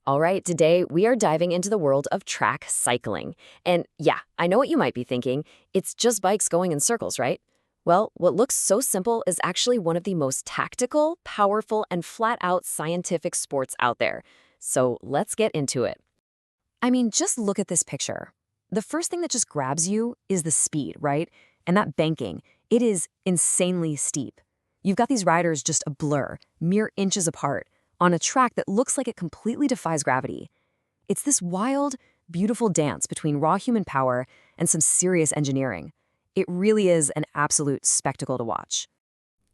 All right, today we are diving into the world of track cycling. And yeah, I know what you might be thinking. It's just bikes going in circles, right? Well, what looks so simple is actually one of the most tactical, powerful, and flat out scientific sports out there. So let's get into it. I mean, just look at this picture. The first thing that just grabs you is the speed, right? And that banking, it is insanely steep. You've got these riders just a blur, mere inches apart, on a track that looks like it completely defies gravity. It's this wild, beautiful dance between raw human power and some serious engineering. It really is an absolute spectacle to watch.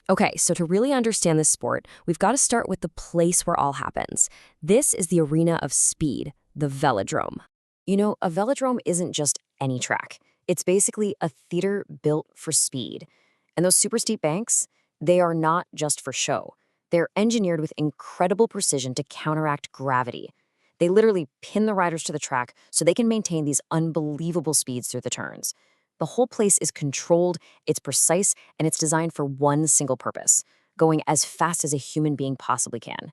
Okay, so to really understand this sport, we've got to start with the place where all happens. This is the arena of speed, the Velodrome. You know, a velodrome isn't just any track. It's basically a theater built for speed. And those super steep banks, they are not just for show. They're engineered with incredible precision to counteract gravity. They literally pin the riders to the track so they can maintain these unbelievable speeds through the turns. The whole place is controlled, it's precise, and it's designed for one single purpose, going as fast as a human being possibly can.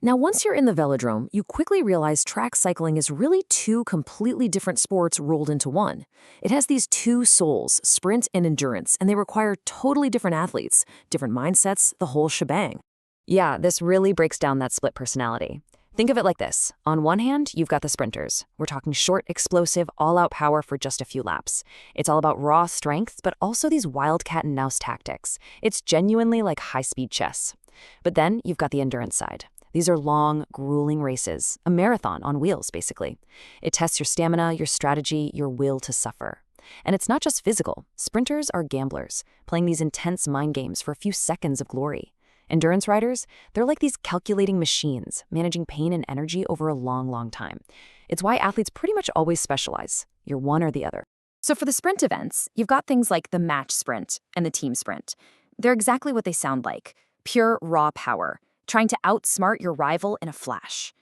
Now, once you're in the velodrome, you quickly realize track cycling is really two completely different sports rolled into one. It has these two souls, sprint and endurance, and they require totally different athletes, different mindsets, the whole shebang. Yeah, this really breaks down that split personality. Think of it like this. On one hand, you've got the sprinters. We're talking short, explosive, all-out power for just a few laps. It's all about raw strength, but also these wild cat and mouse tactics. It's genuinely like high-speed chess. But then you've got the endurance side. These are long, grueling races, a marathon on wheels, basically. It tests your stamina, your strategy, your will to suffer. And it's not just physical. Sprinters are gamblers, playing these intense mind games for a few seconds of glory. Endurance riders, they're like these calculating machines, managing pain and energy over a long, long time. It's why athletes pretty much always specialize. You're one or the other. So for the sprint events, you've got things like the match sprint and the team sprint. They're exactly what they sound like, pure raw power, trying to outsmart your rival in a flash.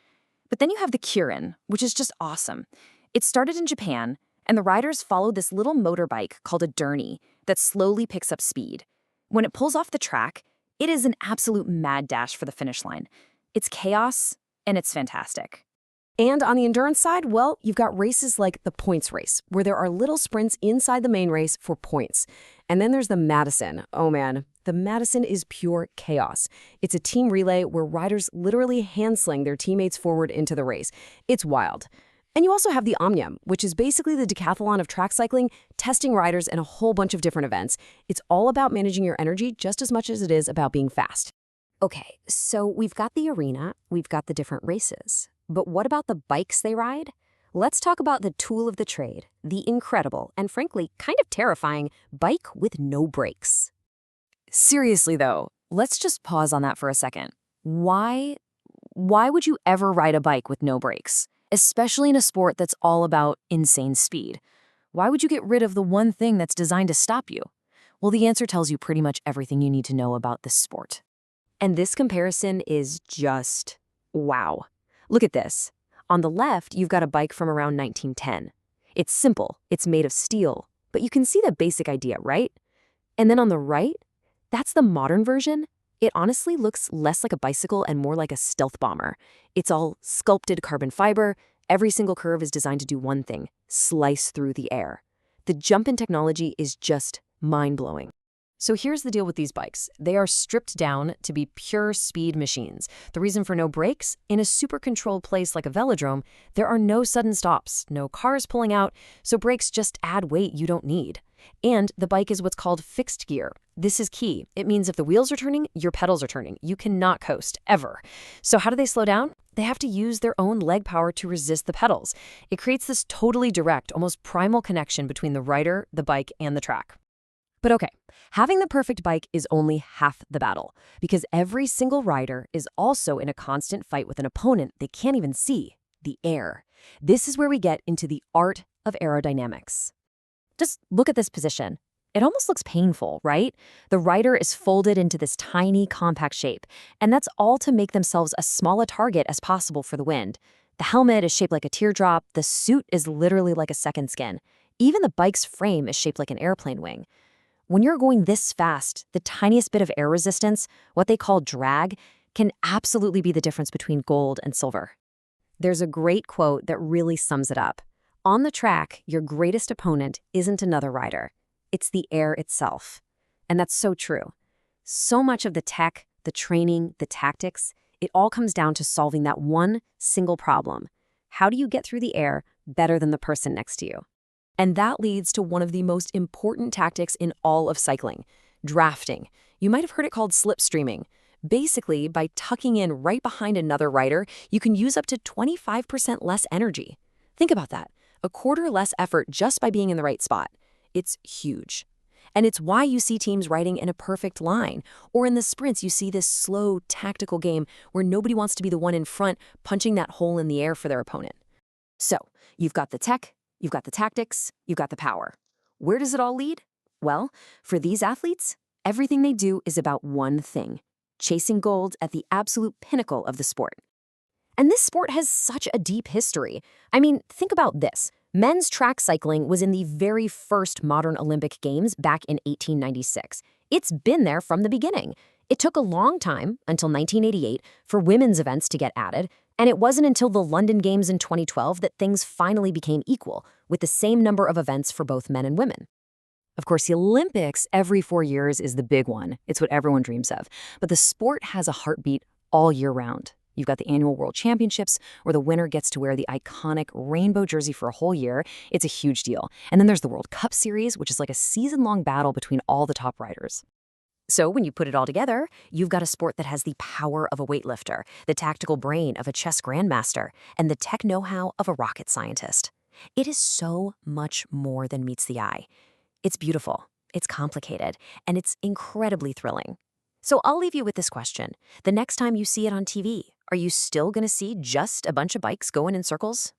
But then you have the Kirin, which is just awesome. It started in Japan, and the riders follow this little motorbike called a derny that slowly picks up speed. When it pulls off the track, it is an absolute mad dash for the finish line. It's chaos, and it's fantastic. And on the endurance side, well, you've got races like the points race, where there are little sprints inside the main race for points. And then there's the Madison. Oh man, the Madison is pure chaos. It's a team relay where riders literally hand-sling their teammates forward into the race. It's wild. And you also have the Omnium, which is basically the decathlon of track cycling, testing riders in a whole bunch of different events. It's all about managing your energy just as much as it is about being fast. Okay, so we've got the arena, we've got the different races. But what about the bikes they ride? Let's talk about the tool of the trade, the incredible and frankly kind of terrifying bike with no brakes. Seriously though, let's just pause on that for a second. Why would you ever ride a bike with no brakes? Especially in a sport that's all about insane speed. Why would you get rid of the one thing that's designed to stop you? Well, the answer tells you pretty much everything you need to know about this sport. And this comparison is just wow. Look at this. On the left, you've got a bike from around 1910. It's simple, it's made of steel, but you can see the basic idea, right? And then on the right, that's the modern version. It honestly looks less like a bicycle and more like a stealth bomber. It's all sculpted carbon fiber. Every single curve is designed to do one thing, slice through the air. The jump in technology is just mind-blowing. So here's the deal with these bikes. They are stripped down to be pure speed machines. The reason for no brakes? In a super controlled place like a velodrome, there are no sudden stops, no cars pulling out, so brakes just add weight you don't need. And the bike is what's called fixed gear. This is key. It means if the wheels are turning, your pedals are turning. You cannot coast, ever. So how do they slow down? They have to use their own leg power to resist the pedals. It creates this totally direct, almost primal connection between the rider, the bike, and the track. But okay, having the perfect bike is only half the battle, because every single rider is also in a constant fight with an opponent they can't even see, the air. This is where we get into the art of aerodynamics. Just look at this position. It almost looks painful, right? The rider is folded into this tiny, compact shape, and that's all to make themselves as small a target as possible for the wind. The helmet is shaped like a teardrop, the suit is literally like a second skin. Even the bike's frame is shaped like an airplane wing. When you're going this fast, the tiniest bit of air resistance, what they call drag, can absolutely be the difference between gold and silver. There's a great quote that really sums it up. On the track, your greatest opponent isn't another rider. It's the air itself. And that's so true. So much of the tech, the training, the tactics, it all comes down to solving that one single problem. How do you get through the air better than the person next to you? And that leads to one of the most important tactics in all of cycling, drafting. You might have heard it called slipstreaming. Basically, by tucking in right behind another rider, you can use up to 25% less energy. Think about that. A quarter less effort just by being in the right spot. It's huge. And it's why you see teams riding in a perfect line. Or in the sprints, you see this slow, tactical game where nobody wants to be the one in front punching that hole in the air for their opponent. So, you've got the tech, you've got the tactics, you've got the power. Where does it all lead? Well, for these athletes, everything they do is about one thing: chasing gold at the absolute pinnacle of the sport. And this sport has such a deep history. I mean, think about this. Men's track cycling was in the very first modern Olympic Games back in 1896. It's been there from the beginning. It took a long time, until 1988, for women's events to get added, and it wasn't until the London Games in 2012 that things finally became equal, with the same number of events for both men and women. Of course, the Olympics every 4 years is the big one. It's what everyone dreams of. But the sport has a heartbeat all year round. You've got the annual World Championships, where the winner gets to wear the iconic rainbow jersey for a whole year. It's a huge deal. And then there's the World Cup Series, which is like a season-long battle between all the top riders. So when you put it all together, you've got a sport that has the power of a weightlifter, the tactical brain of a chess grandmaster, and the tech know-how of a rocket scientist. It is so much more than meets the eye. It's beautiful, it's complicated, and it's incredibly thrilling. So I'll leave you with this question. The next time you see it on TV, are you still going to see just a bunch of bikes going in circles?